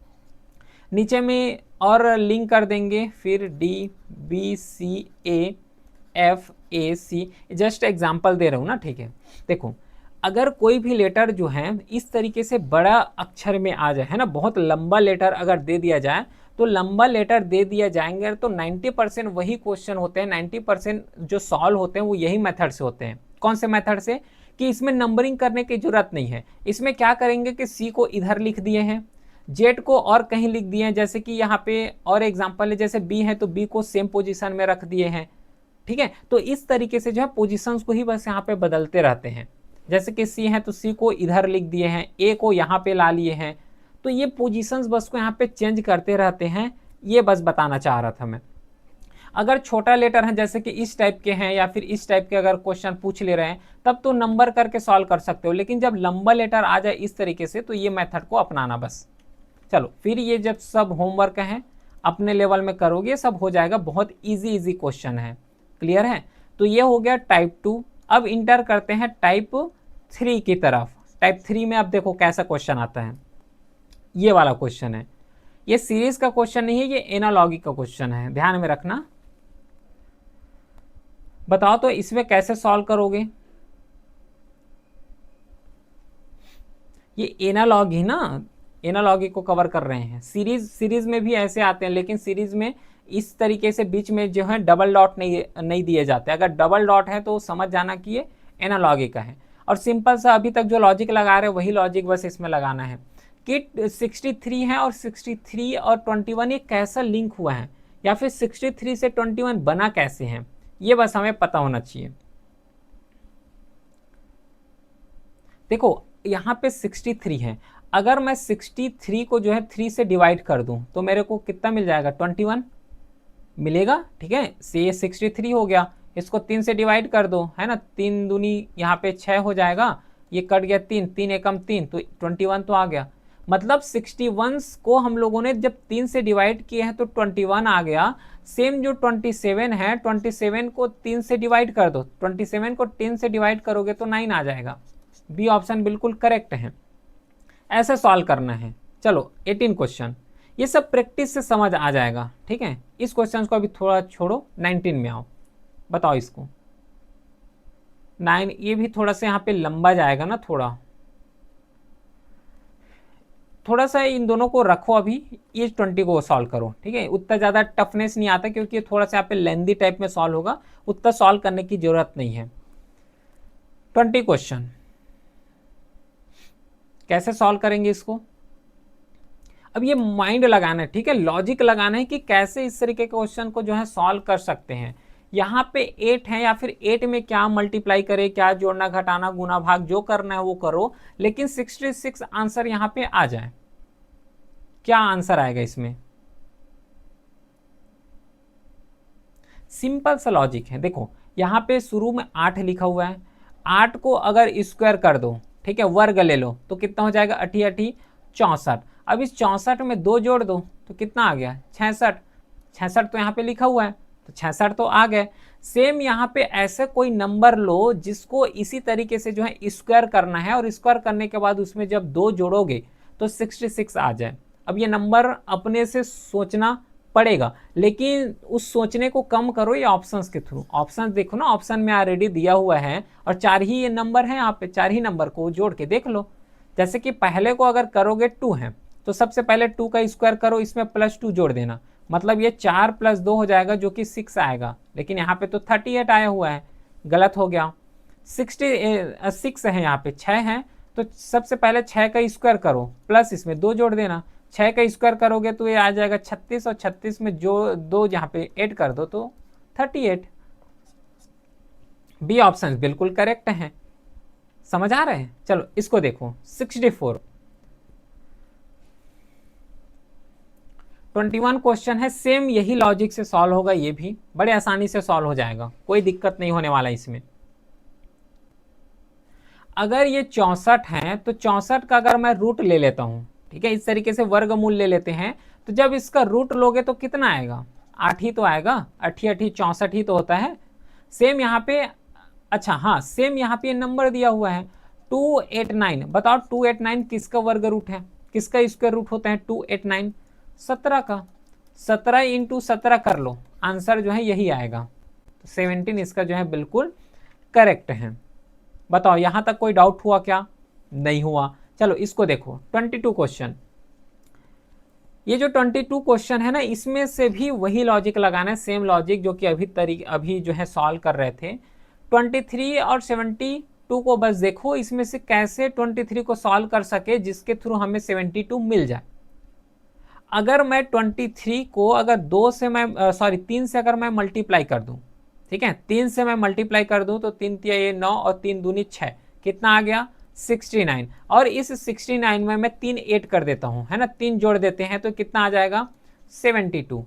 नीचे में और लिंक कर देंगे, फिर DBCAFAC, जस्ट एग्जाम्पल दे रहा हूँ ना, ठीक है। देखो अगर कोई भी लेटर जो है इस तरीके से बड़ा अक्षर में आ जाए, है ना, बहुत लंबा लेटर अगर दे दिया जाए, तो लंबा लेटर दे दिया जाएंगे तो 90% वही क्वेश्चन होते हैं, 90% जो सॉल्व होते हैं वो यही मेथड से होते हैं। कौन से मेथड से, कि इसमें नंबरिंग करने की जरूरत नहीं है। इसमें क्या करेंगे कि C को इधर लिख दिए हैं, Z को और कहीं लिख दिए हैं, जैसे कि यहाँ पे और एग्जांपल है, जैसे B है तो B को सेम पोजीशन में रख दिए हैं, ठीक है। तो इस तरीके से जो है पोजीशंस को ही बस यहाँ पे बदलते रहते हैं। जैसे कि सी है तो सी को इधर लिख दिए हैं, ए को यहाँ पे ला लिए हैं, तो ये पोजीशंस बस को यहाँ पे चेंज करते रहते हैं, ये बस बताना चाह रहा था मैं। अगर छोटा लेटर है जैसे कि इस टाइप के हैं या फिर इस टाइप के अगर क्वेश्चन पूछ ले रहे हैं तब तो नंबर करके सॉल्व कर सकते हो, लेकिन जब लंबा लेटर आ जाए इस तरीके से तो ये मेथड को अपनाना बस। चलो फिर ये जब सब होमवर्क है अपने लेवल में करोगे सब हो जाएगा, बहुत इजी क्वेश्चन है। क्लियर है? तो ये हो गया टाइप 2। अब इंटर करते हैं टाइप 3 की तरफ। टाइप 3 में अब देखो कैसा क्वेश्चन आता है, ये वाला क्वेश्चन है। ये सीरीज का क्वेश्चन नहीं है, ये एनालॉगी का क्वेश्चन है, ध्यान में रखना। बताओ तो इसमें कैसे सॉल्व करोगे? ये एनालॉगी ना, एनालॉगी को कवर कर रहे हैं। सीरीज में भी ऐसे आते हैं, लेकिन सीरीज में इस तरीके से बीच में जो है डबल डॉट नहीं दिए जाते। अगर डबल डॉट है तो समझ जाना कि ये एनालॉगी का है। और सिंपल सा अभी तक जो लॉजिक लगा रहे हैं वही लॉजिक बस इसमें लगाना है कि 63 है और 63 और 21 ये कैसा लिंक हुआ है, या फिर 63 से 21 बना कैसे हैं, ये बस हमें पता होना चाहिए। देखो यहाँ पे 63 है, अगर मैं 63 को जो है 3 से डिवाइड कर दूं तो मेरे को कितना मिल जाएगा? 21 मिलेगा। ठीक है, से ये 63 हो गया, इसको 3 से डिवाइड कर दो, है ना, 3 दूनी यहाँ पे 6 हो जाएगा, ये कट गया 3, 3 एकम 3, तो 21 तो आ गया। मतलब 61 को हम लोगों ने जब 3 से डिवाइड किए हैं तो 21 आ गया। सेम जो 27 है, 27 को 3 से डिवाइड कर दो, 27 को 10 से डिवाइड करोगे तो 9 आ जाएगा। बी ऑप्शन बिल्कुल करेक्ट है। ऐसे सॉल्व करना है। चलो 18 क्वेश्चन, ये सब प्रैक्टिस से समझ आ जाएगा। ठीक है, इस क्वेश्चन को अभी थोड़ा छोड़ो, 19 में आओ। बताओ इसको 9, ये भी थोड़ा सा यहाँ पे लंबा जाएगा ना, थोड़ा सा इन दोनों को रखो अभी, ये 20 को सॉल्व करो। ठीक है, उतना ज़्यादा टफनेस नहीं आता क्योंकि ये थोड़ा सा यहाँ पे लेंदी टाइप में सॉल्व होगा, उतना सॉल्व करने की जरूरत नहीं है। 20 क्वेश्चन कैसे सॉल्व करेंगे इसको? अब ये माइंड लगाना है, ठीक है, लॉजिक लगाना है कि कैसे इस तरीके के क्वेश्चन को जो है सॉल्व कर सकते हैं। यहाँ पे 8 है, या फिर 8 में क्या मल्टीप्लाई करे, क्या जोड़ना घटाना गुना भाग जो करना है वो करो, लेकिन 66 आंसर यहाँ पे आ जाए। क्या आंसर आएगा इसमें? सिंपल सा लॉजिक है। देखो यहाँ पे शुरू में 8 लिखा हुआ है, 8 को अगर स्क्वायर कर दो, ठीक है, वर्ग ले लो तो कितना हो जाएगा? 8 8 64। अब इस 64 में 2 जोड़ दो तो कितना आ गया? 66। 66 तो यहाँ पे लिखा हुआ है तो 66 तो आ गए। सेम यहाँ पे ऐसे कोई नंबर लो जिसको इसी तरीके से जो है स्क्वायर करना है, और स्क्वायर करने के बाद उसमें जब 2 जोड़ोगे तो 66 आ जाए। अब ये नंबर अपने से सोचना पड़ेगा, लेकिन उस सोचने को कम करो ये ऑप्शंस के थ्रू। ऑप्शन देखो ना, ऑप्शन में ऑलरेडी दिया हुआ है और 4 ही ये नंबर है, यहाँ पे 4 ही नंबर को जोड़ के देख लो। जैसे कि पहले को अगर करोगे 2 है तो सबसे पहले 2 का स्क्वायर करो, इसमें +2 जोड़ देना, मतलब ये 4 + 2 हो जाएगा जो कि 6 आएगा, लेकिन यहाँ पे तो 38 आया हुआ है, गलत हो गया। 66 है, यहाँ पे 6 है, तो सबसे पहले 6 का स्क्वायर करो प्लस इसमें 2 जोड़ देना। 6 का स्क्वायर करोगे तो ये आ जाएगा 36, और 36 में जो 2 यहाँ पे ऐड कर दो तो 38। बी ऑप्शन बिल्कुल करेक्ट है। समझ आ रहे हैं? चलो इसको देखो 64। 21 क्वेश्चन है, सेम यही लॉजिक से सॉल्व होगा, ये भी बड़े आसानी से सॉल्व हो जाएगा, कोई दिक्कत नहीं होने वाला इसमें। अगर ये 64 है तो 64 का अगर मैं रूट ले लेता हूं, ठीक है, इस तरीके से वर्गमूल ले लेते हैं, तो जब इसका रूट लोगे तो कितना आएगा? 8 ही तो आएगा, 8 8 64 ही तो होता है। सेम यहाँ पे, अच्छा हाँ, सेम यहाँ पे नंबर दिया हुआ है 289। बताओ 289 किसका वर्ग रूट है, किसका स्क्वायर रूट होता है? 289 17 का। 17 × 17 कर लो, आंसर जो है यही आएगा। तो 17 इसका जो है बिल्कुल करेक्ट है। बताओ यहां तक कोई डाउट हुआ क्या? नहीं हुआ। चलो इसको देखो 22 क्वेश्चन। ये जो 22 क्वेश्चन है ना, इसमें से भी वही लॉजिक लगाना है, सेम लॉजिक जो कि अभी जो है सॉल्व कर रहे थे। 23 और 72 को बस देखो, इसमें से कैसे 23 को सॉल्व कर सके जिसके थ्रू हमें 72 मिल जाए। अगर मैं 23 को अगर 3 से अगर मैं मल्टीप्लाई कर दूं, ठीक है, 3 से मैं मल्टीप्लाई कर दूं तो 3 तिया ये 9 और 3 दूनी 6, कितना आ गया 69। और इस 69 में मैं 3 ऐड कर देता हूं, है ना, 3 जोड़ देते हैं तो कितना आ जाएगा 72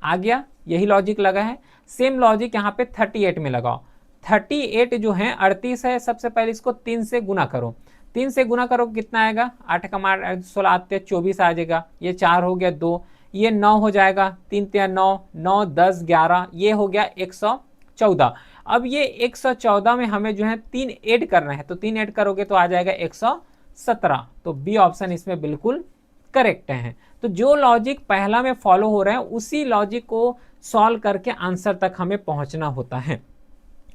आ गया। यही लॉजिक लगा है। सेम लॉजिक यहाँ पे 38 में लगाओ। 38 जो है 38 है, सबसे पहले इसको 3 से गुना करो। 3 से गुना करो कितना आएगा, 8 का मार 16 आते 24 आ जाएगा। ये 4 हो गया 2, ये 9 हो जाएगा, 3 तिया 9, 9 10 11, ये हो गया 114। अब ये 114 में हमें जो है 3 ऐड करना है, तो 3 ऐड करोगे तो आ जाएगा 117। तो बी ऑप्शन इसमें बिल्कुल करेक्ट है। तो जो लॉजिक पहला में फॉलो हो रहा है उसी लॉजिक को सॉल्व करके आंसर तक हमें पहुंचना होता है।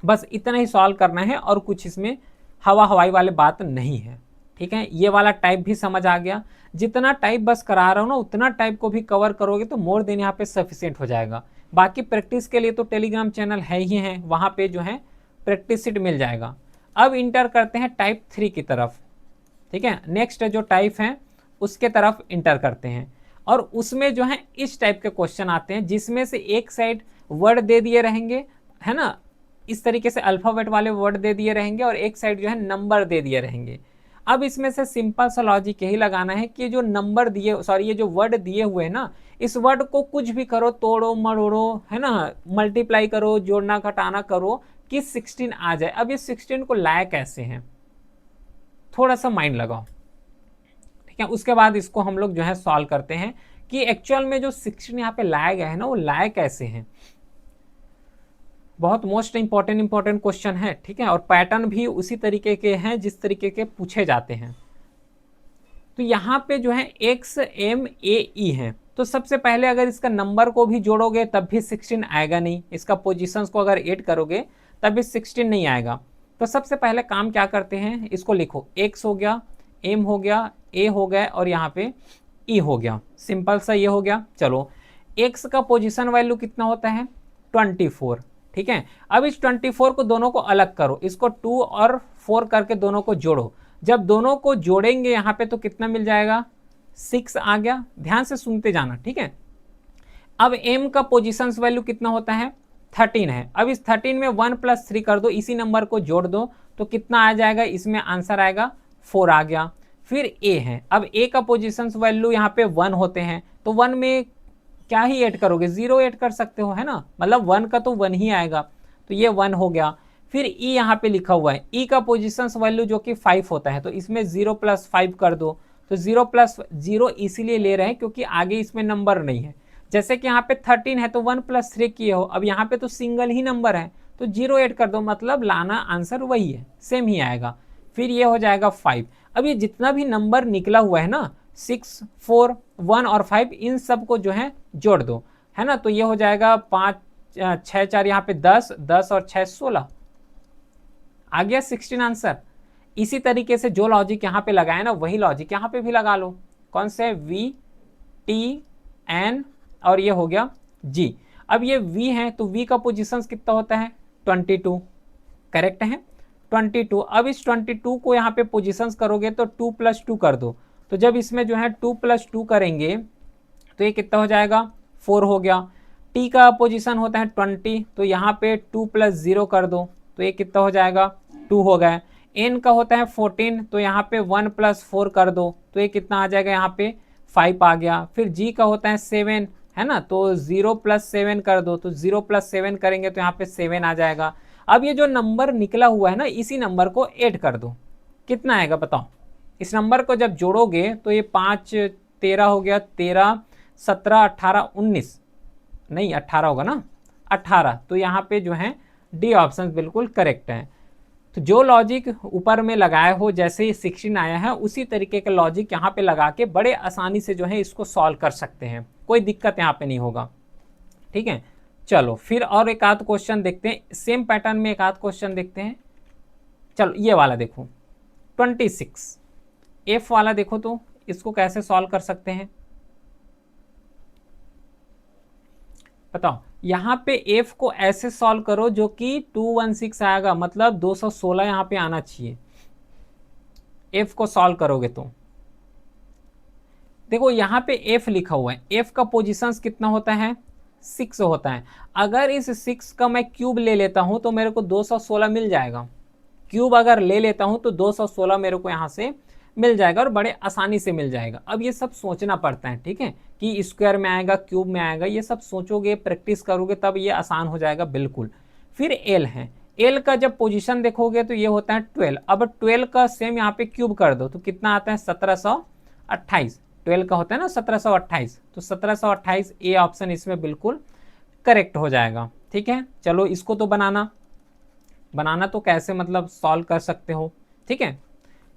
बस इतना ही सॉल्व करना है और कुछ इसमें हवा हवाई वाले बात नहीं है। ठीक है, ये वाला टाइप भी समझ आ गया। जितना टाइप बस करा रहा हूं ना उतना टाइप को भी कवर करोगे तो मोर देन यहाँ पे सफिशिएंट हो जाएगा। बाकी प्रैक्टिस के लिए तो टेलीग्राम चैनल है ही है, वहां पे जो है प्रैक्टिस शीट मिल जाएगा। अब इंटर करते हैं टाइप 3 की तरफ। ठीक है, नेक्स्ट जो टाइप है उसके तरफ इंटर करते हैं। और उसमें जो है इस टाइप के क्वेश्चन आते हैं जिसमें से एक साइड वर्ड दे दिए रहेंगे, है ना, इस तरीके से अल्फाबेट वाले वर्ड दे दिए रहेंगे और एक साइड जो है नंबर दे दिए रहेंगे। अब इसमें से सिंपल सा लॉजिक यही लगाना है कि जो नंबर दिए, सॉरी ये जो वर्ड दिए हुए हैं ना, इस वर्ड को कुछ भी करो, तोड़ो मरोड़ो, है ना, मल्टीप्लाई करो, जोड़ना घटाना करो कि 16 आ जाए। अब इस 16 को लाया कैसे हैं, थोड़ा सा माइंड लगाओ। ठीक है, उसके बाद इसको हम लोग जो है सॉल्व करते हैं कि एक्चुअल में जो 16 यहाँ पे लाया गया है ना वो लाया कैसे हैं। बहुत मोस्ट इंपॉर्टेंट क्वेश्चन है। ठीक है, और पैटर्न भी उसी तरीके के हैं जिस तरीके के पूछे जाते हैं। तो यहाँ पे जो है एक्स एम ए ई है, तो सबसे पहले अगर इसका नंबर को भी जोड़ोगे तब भी 16 आएगा नहीं, इसका पोजीशंस को अगर ऐड करोगे तब भी 16 नहीं आएगा। तो सबसे पहले काम क्या करते हैं, इसको लिखो, एक्स हो गया, एम हो गया, ए हो गया और यहाँ पे ई हो गया। सिंपल सा ये हो गया। चलो, एक्स का पोजीशन वैल्यू कितना होता है 24। ठीक है, अब इस 24 को दोनों को अलग करो, इसको 2 और 4 करके दोनों को जोड़ो। जब दोनों को जोड़ेंगे यहाँ पे तो कितना मिल जाएगा 6 आ गया। ध्यान से सुनते जाना। ठीक है, अब m का पोजीशन वैल्यू कितना होता है 13 है। अब इस 13 में 1 + 3 कर दो, इसी नंबर को जोड़ दो तो कितना आ जाएगा, इसमें आंसर आएगा 4 आ गया। फिर a है, अब a का पोजीशन वैल्यू यहाँ पे 1 होते हैं, तो 1 में क्या ही ऐड करोगे, 0 ऐड कर सकते हो, है ना, मतलब 1 का तो 1 ही आएगा, तो ये 1 हो गया। फिर e यहाँ पे लिखा हुआ है, e का पोजीशन वैल्यू जो कि 5 होता है, तो इसमें 0 + 5 कर दो, तो 0 + 0 इसीलिए ले रहे हैं क्योंकि आगे इसमें नंबर नहीं है। जैसे कि यहाँ पे 13 है तो 1 + 3 किए हो, अब यहाँ पे तो सिंगल ही नंबर है तो 0 ऐड कर दो, मतलब लाना आंसर वही है, सेम ही आएगा। फिर ये हो जाएगा 5। अब ये जितना भी नंबर निकला हुआ है ना 6, 4, 1 और 5, इन सब को जो है जोड़ दो, है ना, तो ये हो जाएगा 5 6 4 यहाँ पे 10, 10 और 6 16 आ गया 16 आंसर। इसी तरीके से जो लॉजिक यहाँ पे लगाया ना वही लॉजिक यहाँ पे भी लगा लो। कौन से, V T N और ये हो गया G। अब ये V है तो V का पोजीशन कितना होता है 22, करेक्ट है 22। अब इस 22 को यहाँ पे पोजीशंस करोगे तो 2 + 2 कर दो, तो जब इसमें जो है 2 + 2 करेंगे तो ये कितना हो जाएगा 4 हो गया। T का पोजीशन होता है 20, तो यहाँ पे 2 + 0 कर दो तो ये कितना हो जाएगा 2 हो गया। N का होता है 14, तो यहाँ पे 1 + 4 कर दो तो ये कितना आ जाएगा यहाँ पे 5 आ गया। फिर G का होता है 7, है ना, तो 0 + 7 कर दो, तो 0 + 7 करेंगे तो यहाँ पे 7 आ जाएगा। अब ये जो नंबर निकला हुआ है ना इसी नंबर को ऐड कर दो, कितना आएगा बताओ। इस नंबर को जब जोड़ोगे तो ये 5 13 हो गया, 13 17 18 19, नहीं 18 होगा ना 18, तो यहाँ पे जो है डी ऑप्शन बिल्कुल करेक्ट है। तो जो लॉजिक ऊपर में लगाए हो, जैसे ही 16 आया है उसी तरीके का लॉजिक यहाँ पे लगा के बड़े आसानी से जो है इसको सॉल्व कर सकते हैं, कोई दिक्कत यहाँ पे नहीं होगा। ठीक है, चलो फिर और एक आध क्वेश्चन देखते हैं, सेम पैटर्न में एक आध क्वेश्चन देखते हैं। चलो ये वाला देखो 26 F वाला देखो, तो इसको कैसे सॉल्व कर सकते हैं बताओ। यहाँ पे F को ऐसे सॉल्व करो जो कि 216 आएगा, मतलब 216 यहाँ पे आना चाहिए। F को सॉल्व करोगे तो देखो यहाँ पे F लिखा हुआ है, F का पोजीशंस कितना होता है 6 होता है। अगर इस 6 का मैं क्यूब ले लेता हूं तो मेरे को 216 मिल जाएगा। क्यूब अगर ले लेता हूं तो 216 मेरे को यहां से मिल जाएगा और बड़े आसानी से मिल जाएगा। अब ये सब सोचना पड़ता है, ठीक है, कि स्क्वायर में आएगा, क्यूब में आएगा, ये सब सोचोगे, प्रैक्टिस करोगे तब ये आसान हो जाएगा बिल्कुल। फिर एल है, एल का जब पोजीशन देखोगे तो ये होता है 12। अब 12 का सेम यहाँ पे क्यूब कर दो तो कितना आता है 1728। 12 का होता है ना 1728, तो 1728 ए ऑप्शन इसमें बिल्कुल करेक्ट हो जाएगा। ठीक है, चलो इसको तो बनाना तो कैसे मतलब सॉल्व कर सकते हो, ठीक है,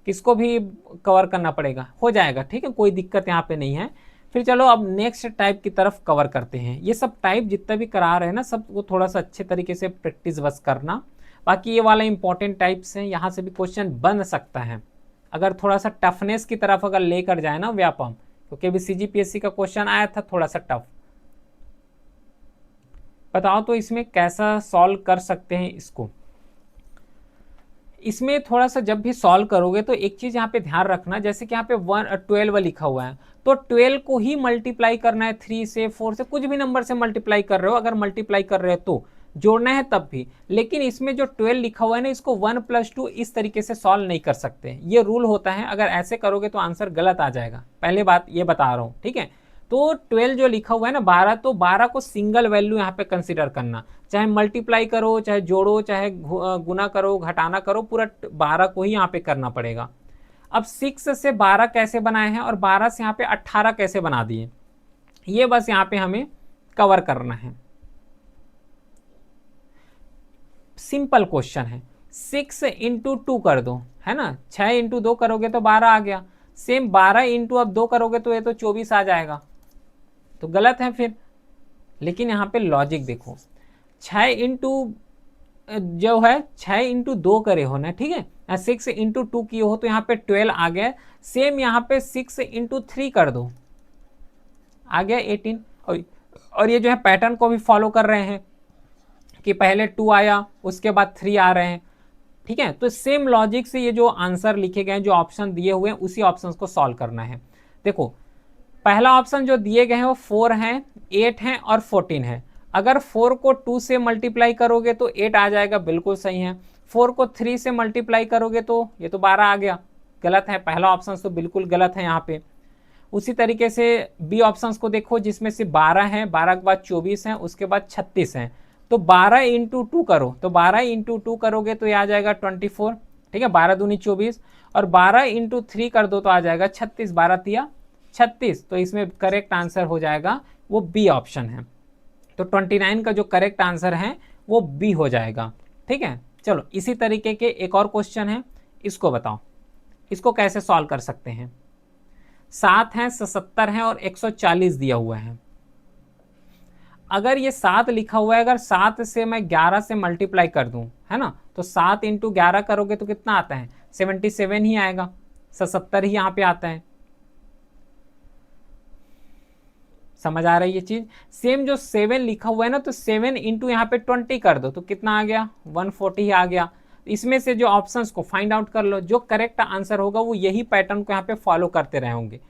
किसको भी कवर करना पड़ेगा, हो जाएगा, ठीक है, कोई दिक्कत यहाँ पे नहीं है। फिर चलो अब नेक्स्ट टाइप की तरफ कवर करते हैं। ये सब टाइप जितना भी करा रहे हैं ना, सब वो थोड़ा सा अच्छे तरीके से प्रैक्टिस बस करना। बाकी ये वाला इंपॉर्टेंट टाइप्स हैं, यहाँ से भी क्वेश्चन बन सकता है अगर थोड़ा सा टफनेस की तरफ अगर लेकर जाए ना व्यापम, क्योंकि अभी CGPSC का क्वेश्चन आया था थोड़ा सा टफ। बताओ तो इसमें कैसा सॉल्व कर सकते हैं इसको। इसमें थोड़ा सा जब भी सॉल्व करोगे तो एक चीज यहाँ पे ध्यान रखना, जैसे कि यहाँ पे 12 लिखा हुआ है तो 12 को ही मल्टीप्लाई करना है 3 से 4 से, कुछ भी नंबर से मल्टीप्लाई कर रहे हो, अगर मल्टीप्लाई कर रहे हो तो जोड़ना है तब भी। लेकिन इसमें जो 12 लिखा हुआ है ना, इसको 1 + 2 इस तरीके से सॉल्व नहीं कर सकते, ये रूल होता है। अगर ऐसे करोगे तो आंसर गलत आ जाएगा, पहले बात ये बता रहा हूँ, ठीक है। तो 12 जो लिखा हुआ है ना 12, तो 12 को सिंगल वैल्यू यहाँ पे कंसीडर करना, चाहे मल्टीप्लाई करो, चाहे जोड़ो, चाहे गुना करो, घटाना करो, पूरा 12 को ही यहाँ पे करना पड़ेगा। अब 6 से 12 कैसे बनाए हैं और 12 से यहाँ पे 18 कैसे बना दिए, ये बस यहाँ पे हमें कवर करना है। सिंपल क्वेश्चन है, 6 × 2 कर दो, है ना, 6 × 2 करोगे तो 12 आ गया। सेम 12 × अब 2 करोगे तो ये तो 24 आ जाएगा, तो गलत है फिर। लेकिन यहाँ पे लॉजिक देखो, 6 × जो है 6 × 2 करे हो ना, ठीक है, 6 × 2 किए हो तो यहाँ पे 12 आ गया। सेम यहाँ पे 6 × 3 कर दो, आ गया 18। और ये जो है पैटर्न को भी फॉलो कर रहे हैं कि पहले 2 आया उसके बाद 3 आ रहे हैं, ठीक है। तो सेम लॉजिक से ये जो आंसर लिखे गए हैं, जो ऑप्शन दिए हुए हैं, उसी ऑप्शन को सॉल्व करना है। देखो पहला ऑप्शन जो दिए गए हैं वो 4 हैं, 8 हैं और 14 है। अगर 4 को 2 से मल्टीप्लाई करोगे तो 8 आ जाएगा, बिल्कुल सही है। 4 को 3 से मल्टीप्लाई करोगे तो ये तो 12 आ गया, गलत है, पहला ऑप्शन तो बिल्कुल गलत है यहाँ पे। उसी तरीके से बी ऑप्शन को देखो, जिसमें से 12 है, 12 के बाद 24 है, उसके बाद 36 है। तो 12 × 2 करो, तो 12 × 2 करोगे तो ये आ जाएगा 24, ठीक है, 12 दूनी 24, और 12 × 3 कर दो तो आ जाएगा 36, 12 तिया 36। तो इसमें करेक्ट आंसर हो जाएगा वो बी ऑप्शन है। तो 29 का जो करेक्ट आंसर है वो बी हो जाएगा, ठीक है। चलो इसी तरीके के एक और क्वेश्चन है, इसको बताओ, इसको कैसे सॉल्व कर सकते हैं। 7 है, 77 है और 140 दिया हुआ है। अगर ये 7 लिखा हुआ है, अगर 7 से मैं 11 से मल्टीप्लाई कर दूं, है ना, तो 7 × 11 करोगे तो कितना आता है 77 ही आएगा, 77 ही यहाँ पे आता है। समझ आ रही है ये चीज। सेम जो 7 लिखा हुआ है ना, तो 7 × यहाँ पे 20 कर दो तो कितना आ गया 140 आ गया। इसमें से जो ऑप्शंस को फाइंड आउट कर लो, जो करेक्ट आंसर होगा वो यही पैटर्न को यहाँ पे फॉलो करते रहे होंगे।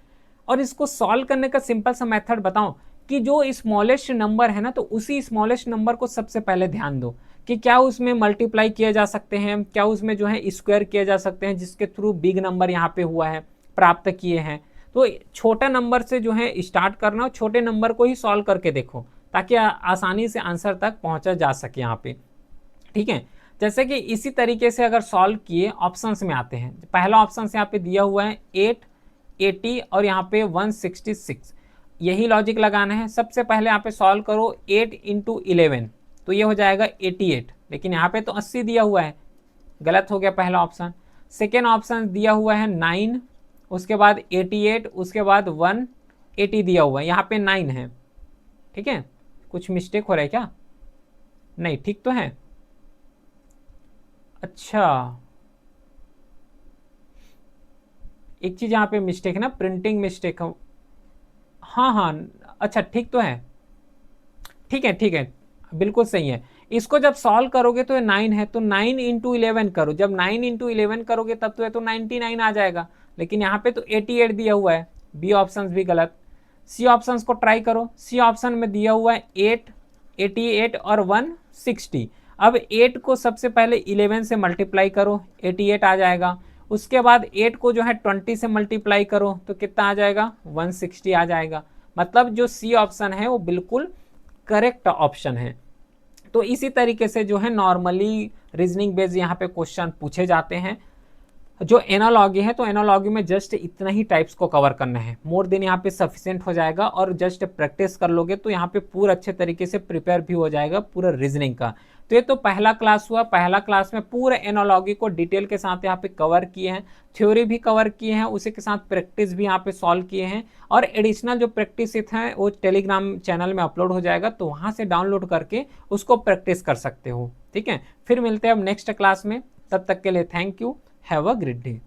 और इसको सॉल्व करने का सिंपल सा मेथड बताऊं, कि जो स्मॉलेस्ट नंबर है ना, तो उसी स्मॉलेस्ट नंबर को सबसे पहले ध्यान दो कि क्या उसमें मल्टीप्लाई किए जा सकते हैं, क्या उसमें जो है स्क्वायर किए जा सकते हैं, जिसके थ्रू बिग नंबर यहाँ पे हुआ है, प्राप्त किए हैं। तो छोटा नंबर से जो है स्टार्ट करना, छोटे नंबर को ही सॉल्व करके देखो ताकि आसानी से आंसर तक पहुंचा जा सके यहाँ पे, ठीक है। जैसे कि इसी तरीके से अगर सॉल्व किए ऑप्शंस में आते हैं, पहला ऑप्शन यहाँ पे दिया हुआ है 8, 80 और यहाँ पे 166, यही लॉजिक लगाना है। सबसे पहले यहाँ पे सॉल्व करो 8 × 11, तो ये हो जाएगा 88, लेकिन यहाँ पे तो 80 दिया हुआ है, गलत हो गया पहला ऑप्शन। सेकेंड ऑप्शन दिया हुआ है 9, उसके बाद 88, उसके बाद 180 दिया हुआ है, यहाँ पे 9 है, ठीक है। कुछ मिस्टेक हो रहा है क्या, नहीं ठीक तो है, अच्छा एक चीज यहाँ पे मिस्टेक है ना, प्रिंटिंग मिस्टेक हो, हाँ अच्छा ठीक तो है, ठीक है बिल्कुल सही है। इसको जब सॉल्व करोगे तो ये 9 है, तो 9 × 11 करो, जब 9 × 11 करोगे तब तो ये तो 99 आ जाएगा, लेकिन यहाँ पे तो 88 दिया हुआ है, बी ऑप्शन भी गलत। सी ऑप्शन को ट्राई करो। सी ऑप्शन में दिया हुआ है 8, 88 और 160। अब 8 को सबसे पहले 11 से मल्टीप्लाई करो, 88 आ जाएगा। उसके बाद 8 को जो है 20 से मल्टीप्लाई करो तो कितना आ जाएगा, 160 आ जाएगा। मतलब जो सी ऑप्शन है वो बिल्कुल करेक्ट ऑप्शन है। तो इसी तरीके से जो है नॉर्मली रीजनिंग बेस्ड यहाँ पे क्वेश्चन पूछे जाते हैं। जो एनालॉगी है तो एनालॉगी में जस्ट इतना ही टाइप्स को कवर करना है, मोर देन यहाँ पे सफिशिएंट हो जाएगा। और जस्ट प्रैक्टिस कर लोगे तो यहाँ पे पूरा अच्छे तरीके से प्रिपेयर भी हो जाएगा पूरा रीजनिंग का। तो ये तो पहला क्लास हुआ। पहला क्लास में पूरे एनालॉगी को डिटेल के साथ यहाँ पे कवर किए हैं, थ्योरी भी कवर किए हैं, उसी के साथ प्रैक्टिस भी यहाँ पे सॉल्व किए हैं। और एडिशनल जो प्रैक्टिस है वो टेलीग्राम चैनल में अपलोड हो जाएगा, तो वहाँ से डाउनलोड करके उसको प्रैक्टिस कर सकते हो। ठीक है, फिर मिलते हैं अब नेक्स्ट क्लास में। तब तक के लिए thank you, have a great day.